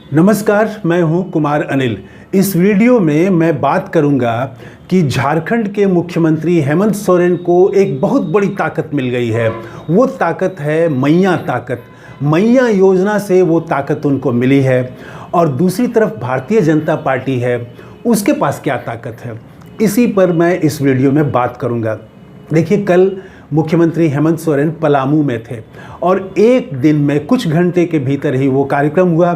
नमस्कार, मैं हूं कुमार अनिल। इस वीडियो में मैं बात करूंगा कि झारखंड के मुख्यमंत्री हेमंत सोरेन को एक बहुत बड़ी ताकत मिल गई है। वो ताकत है मैया ताकत। मैया योजना से वो ताकत उनको मिली है। और दूसरी तरफ भारतीय जनता पार्टी है, उसके पास क्या ताकत है, इसी पर मैं इस वीडियो में बात करूंगा। देखिए, कल मुख्यमंत्री हेमंत सोरेन पलामू में थे और एक दिन में कुछ घंटे के भीतर ही वो कार्यक्रम हुआ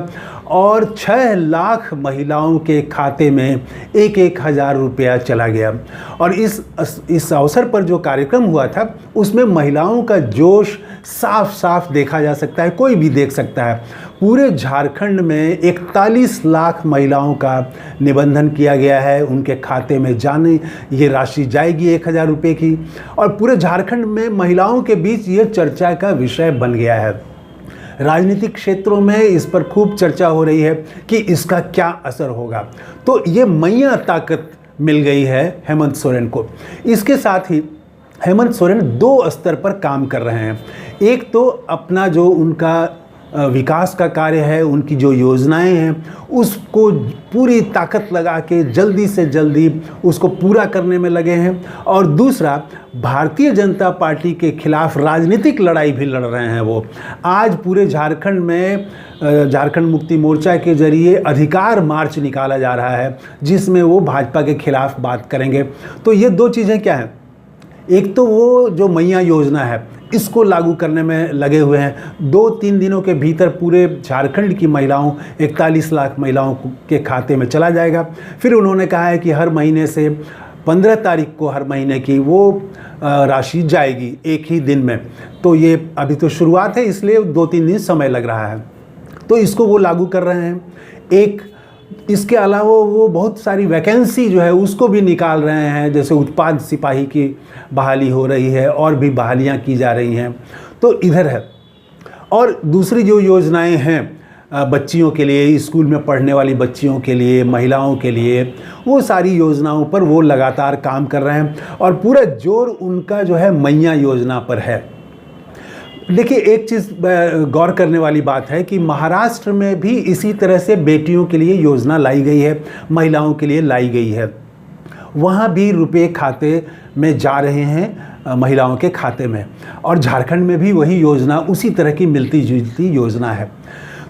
और 6 लाख महिलाओं के खाते में 1,000 रुपया चला गया। और इस अवसर पर जो कार्यक्रम हुआ था उसमें महिलाओं का जोश साफ साफ देखा जा सकता है, कोई भी देख सकता है। पूरे झारखंड में 41 लाख महिलाओं का निबंधन किया गया है, उनके खाते में जाने ये राशि जाएगी 1,000 रुपये की। और पूरे झारखंड में महिलाओं के बीच ये चर्चा का विषय बन गया है। राजनीतिक क्षेत्रों में इस पर खूब चर्चा हो रही है कि इसका क्या असर होगा। तो ये मैया ताकत मिल गई है हेमंत सोरेन को। इसके साथ ही हेमंत सोरेन 2 स्तर पर काम कर रहे हैं। एक तो अपना जो उनका विकास का कार्य है, उनकी जो योजनाएं हैं, उसको पूरी ताकत लगा के जल्दी से जल्दी उसको पूरा करने में लगे हैं। और दूसरा, भारतीय जनता पार्टी के खिलाफ राजनीतिक लड़ाई भी लड़ रहे हैं। वो आज पूरे झारखंड में झारखंड मुक्ति मोर्चा के जरिए अधिकार मार्च निकाला जा रहा है, जिसमें वो भाजपा के खिलाफ बात करेंगे। तो ये 2 चीज़ें क्या हैं? एक तो वो जो मैया योजना है, इसको लागू करने में लगे हुए हैं। 2-3 दिनों के भीतर पूरे झारखंड की महिलाओं, 41 लाख महिलाओं के खाते में चला जाएगा। फिर उन्होंने कहा है कि हर महीने से 15 तारीख को हर महीने की वो राशि जाएगी एक ही दिन में। तो ये अभी तो शुरुआत है, इसलिए 2-3 दिन समय लग रहा है। तो इसको वो लागू कर रहे हैं। इसके अलावा वो बहुत सारी वैकेंसी जो है उसको भी निकाल रहे हैं, जैसे उत्पाद सिपाही की बहाली हो रही है और भी बहालियां की जा रही हैं। तो इधर है। और दूसरी जो योजनाएं हैं बच्चियों के लिए, स्कूल में पढ़ने वाली बच्चियों के लिए, महिलाओं के लिए, वो सारी योजनाओं पर वो लगातार काम कर रहे हैं। और पूरा जोर उनका जो है मैया योजना पर है। देखिए, एक चीज़ गौर करने वाली बात है कि महाराष्ट्र में भी इसी तरह से बेटियों के लिए योजना लाई गई है, महिलाओं के लिए लाई गई है। वहाँ भी रुपए खाते में जा रहे हैं, महिलाओं के खाते में। और झारखंड में भी वही योजना, उसी तरह की मिलती जुलती योजना है।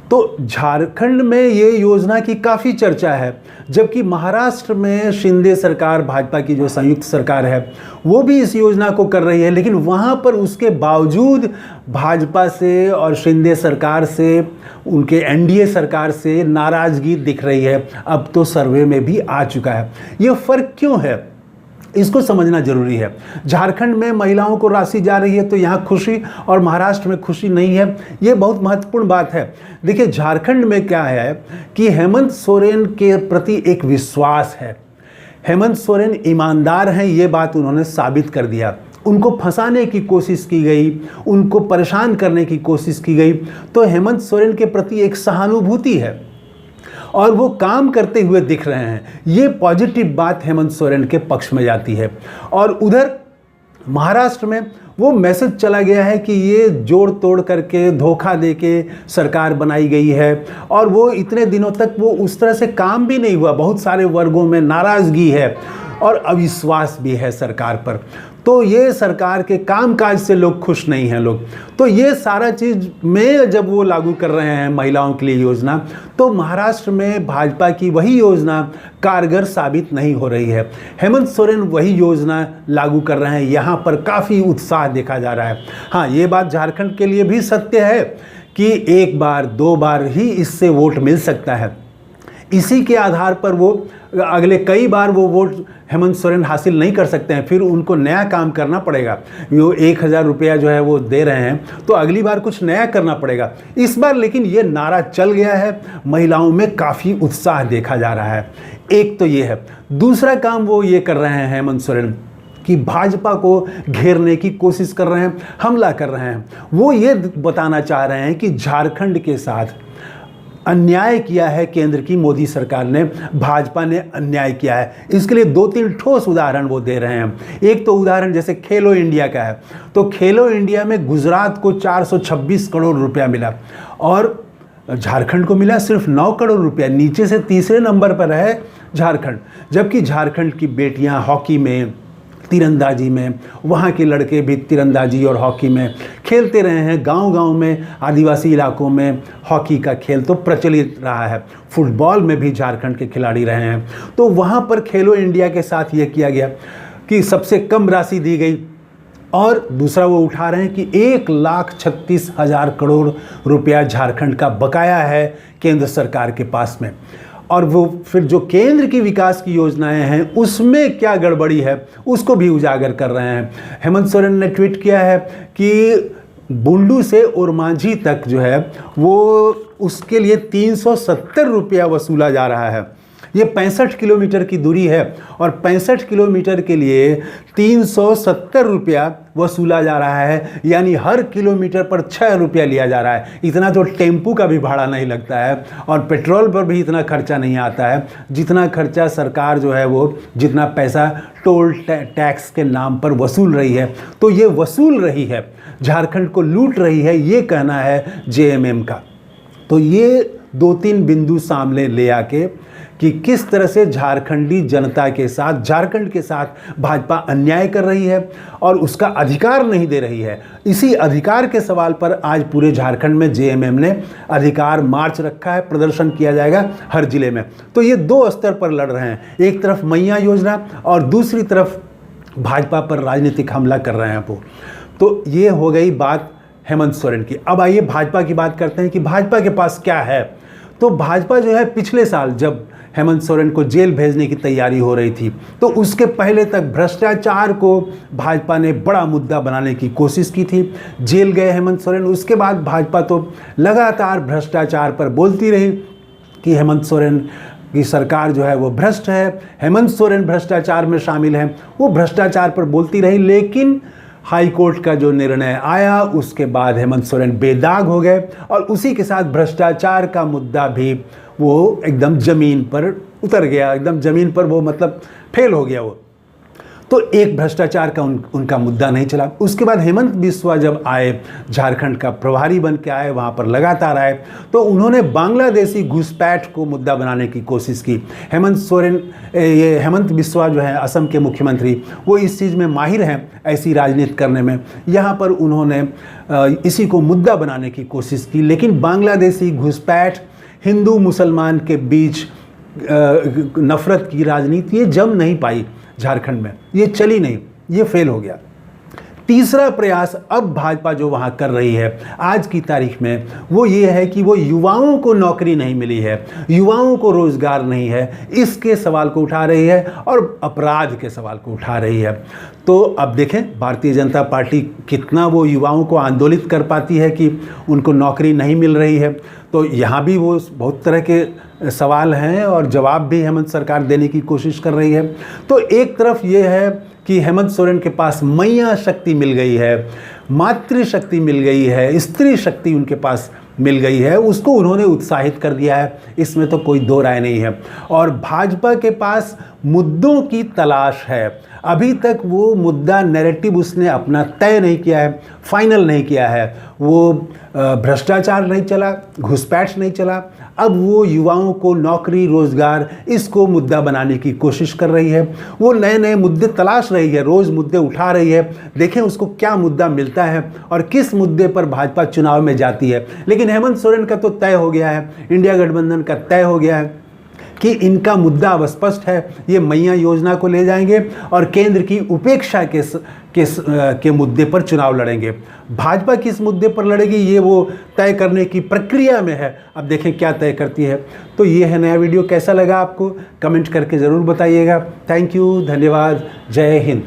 तो झारखंड में ये योजना की काफ़ी चर्चा है, जबकि महाराष्ट्र में शिंदे सरकार, भाजपा की जो संयुक्त सरकार है, वो भी इस योजना को कर रही है। लेकिन वहाँ पर उसके बावजूद भाजपा से और शिंदे सरकार से, उनके एनडीए सरकार से नाराज़गी दिख रही है। अब तो सर्वे में भी आ चुका है। ये फ़र्क क्यों है, इसको समझना जरूरी है। झारखंड में महिलाओं को राशि जा रही है तो यहाँ खुशी, और महाराष्ट्र में खुशी नहीं है। ये बहुत महत्वपूर्ण बात है। देखिए, झारखंड में क्या है कि हेमंत सोरेन के प्रति एक विश्वास है। हेमंत सोरेन ईमानदार हैं, ये बात उन्होंने साबित कर दिया। उनको फंसाने की कोशिश की गई, उनको परेशान करने की कोशिश की गई, तो हेमंत सोरेन के प्रति एक सहानुभूति है और वो काम करते हुए दिख रहे हैं। ये पॉजिटिव बात हेमंत सोरेन के पक्ष में जाती है। और उधर महाराष्ट्र में वो मैसेज चला गया है कि ये जोड़ तोड़ करके, धोखा देके सरकार बनाई गई है। और वो इतने दिनों तक वो उस तरह से काम भी नहीं हुआ। बहुत सारे वर्गों में नाराज़गी है और अविश्वास भी है सरकार पर। तो ये सरकार के कामकाज से लोग खुश नहीं हैं लोग। तो ये सारा चीज़ में जब वो लागू कर रहे हैं महिलाओं के लिए योजना, तो महाराष्ट्र में भाजपा की वही योजना कारगर साबित नहीं हो रही है। हेमंत सोरेन वही योजना लागू कर रहे हैं। यहाँ पर काफ़ी उत्साह देखा जा रहा है। हाँ, ये बात झारखंड के लिए भी सत्य है कि 1 बार 2 बार ही इससे वोट मिल सकता है। इसी के आधार पर वो अगले कई बार वो वोट हेमंत सोरेन हासिल नहीं कर सकते हैं। फिर उनको नया काम करना पड़ेगा। वो 1,000 रुपया जो है वो दे रहे हैं, तो अगली बार कुछ नया करना पड़ेगा। इस बार लेकिन ये नारा चल गया है, महिलाओं में काफ़ी उत्साह देखा जा रहा है। एक तो ये है। दूसरा काम वो ये कर रहे हैं हेमंत सोरेन कि भाजपा को घेरने की कोशिश कर रहे हैं, हमला कर रहे हैं। वो ये बताना चाह रहे हैं कि झारखंड के साथ अन्याय किया है केंद्र की मोदी सरकार ने, भाजपा ने अन्याय किया है। इसके लिए 2-3 ठोस उदाहरण वो दे रहे हैं। एक तो उदाहरण जैसे खेलो इंडिया का है, तो खेलो इंडिया में गुजरात को 426 करोड़ रुपया मिला और झारखंड को मिला सिर्फ 9 करोड़ रुपया, नीचे से तीसरे नंबर पर है झारखंड। जबकि झारखंड की बेटियां हॉकी में, तीरंदाजी में, वहाँ के लड़के भी तीरंदाजी और हॉकी में खेलते रहे हैं। गांव-गांव में, आदिवासी इलाकों में हॉकी का खेल तो प्रचलित रहा है। फुटबॉल में भी झारखंड के खिलाड़ी रहे हैं। तो वहाँ पर खेलो इंडिया के साथ ये किया गया कि सबसे कम राशि दी गई, और दूसरा वो उठा रहे हैं कि 1,36,000 करोड़ रुपया झारखंड का बकाया है केंद्र सरकार के पास में। और वो फिर जो केंद्र की विकास की योजनाएं हैं उसमें क्या गड़बड़ी है उसको भी उजागर कर रहे हैं। हेमंत सोरेन ने ट्वीट किया है कि बुंडू से ओरमांझी तक जो है वो उसके लिए 370 रुपया वसूला जा रहा है। ये 65 किलोमीटर की दूरी है और 65 किलोमीटर के लिए 370 रुपया वसूला जा रहा है, यानी हर किलोमीटर पर 6 रुपया लिया जा रहा है। इतना तो टेम्पू का भी भाड़ा नहीं लगता है और पेट्रोल पर भी इतना खर्चा नहीं आता है जितना खर्चा सरकार जो है वो जितना पैसा टोल टैक्स के नाम पर वसूल रही है। तो ये वसूल रही है, झारखंड को लूट रही है, ये कहना है जेएमएम का। तो ये 2-3 बिंदु सामने ले आके कि किस तरह से झारखंडी जनता के साथ, झारखंड के साथ भाजपा अन्याय कर रही है और उसका अधिकार नहीं दे रही है। इसी अधिकार के सवाल पर आज पूरे झारखंड में जेएमएम ने अधिकार मार्च रखा है, प्रदर्शन किया जाएगा हर जिले में। तो ये 2 स्तर पर लड़ रहे हैं, एक तरफ मैया योजना और दूसरी तरफ भाजपा पर राजनीतिक हमला कर रहे हैं वो। तो ये हो गई बात हेमंत सोरेन की। अब आइए भाजपा की बात करते हैं कि भाजपा के पास क्या है। तो भाजपा जो है पिछले साल जब हेमंत सोरेन को जेल भेजने की तैयारी हो रही थी तो उसके पहले तक भ्रष्टाचार को भाजपा ने बड़ा मुद्दा बनाने की कोशिश की थी। जेल गए हेमंत सोरेन, उसके बाद भाजपा तो लगातार भ्रष्टाचार पर बोलती रही कि हेमंत सोरेन की सरकार जो है वो भ्रष्ट है, हेमंत सोरेन भ्रष्टाचार में शामिल हैं। वो भ्रष्टाचार पर बोलती रही, लेकिन हाई कोर्ट का जो निर्णय आया उसके बाद हेमंत सोरेन बेदाग हो गए और उसी के साथ भ्रष्टाचार का मुद्दा भी वो एकदम ज़मीन पर उतर गया, एकदम ज़मीन पर वो मतलब फेल हो गया वो। तो एक भ्रष्टाचार का उनका मुद्दा नहीं चला। उसके बाद हेमंत बिस्वा जब आए, झारखंड का प्रभारी बन के आए, वहाँ पर लगातार आए, तो उन्होंने बांग्लादेशी घुसपैठ को मुद्दा बनाने की कोशिश की। हेमंत बिस्वा जो है असम के मुख्यमंत्री, वो इस चीज़ में माहिर हैं, ऐसी राजनीति करने में। यहाँ पर उन्होंने इसी को मुद्दा बनाने की कोशिश की, लेकिन बांग्लादेशी घुसपैठ, हिंदू मुसलमान के बीच नफ़रत की राजनीति ये जम नहीं पाई झारखंड में, ये चली नहीं, ये फेल हो गया। तीसरा प्रयास अब भाजपा जो वहाँ कर रही है आज की तारीख में वो ये है कि वो युवाओं को नौकरी नहीं मिली है, युवाओं को रोज़गार नहीं है, इसके सवाल को उठा रही है और अपराध के सवाल को उठा रही है। तो अब देखें भारतीय जनता पार्टी कितना वो युवाओं को आंदोलित कर पाती है कि उनको नौकरी नहीं मिल रही है। तो यहाँ भी वो बहुत तरह के सवाल हैं और जवाब भी हेमंत सरकार देने की कोशिश कर रही है। तो एक तरफ ये है कि हेमंत सोरेन के पास मैया शक्ति मिल गई है, मातृशक्ति मिल गई है, स्त्री शक्ति उनके पास मिल गई है, उसको उन्होंने उत्साहित कर दिया है, इसमें तो कोई दो राय नहीं है। और भाजपा के पास मुद्दों की तलाश है। अभी तक वो मुद्दा नैरेटिव उसने अपना तय नहीं किया है, फाइनल नहीं किया है। वो भ्रष्टाचार नहीं चला, घुसपैठ नहीं चला, अब वो युवाओं को नौकरी रोज़गार इसको मुद्दा बनाने की कोशिश कर रही है। वो नए नए मुद्दे तलाश रही है, रोज़ मुद्दे उठा रही है। देखें उसको क्या मुद्दा मिलता है और किस मुद्दे पर भाजपा चुनाव में जाती है। लेकिन हेमंत सोरेन का तो तय हो गया है, इंडिया गठबंधन का तय हो गया है कि इनका मुद्दा अब स्पष्ट है, ये मैया योजना को ले जाएंगे और केंद्र की उपेक्षा के मुद्दे पर चुनाव लड़ेंगे। भाजपा किस मुद्दे पर लड़ेगी ये वो तय करने की प्रक्रिया में है, अब देखें क्या तय करती है। तो ये है नया वीडियो, कैसा लगा आपको कमेंट करके ज़रूर बताइएगा। थैंक यू, धन्यवाद, जय हिंद।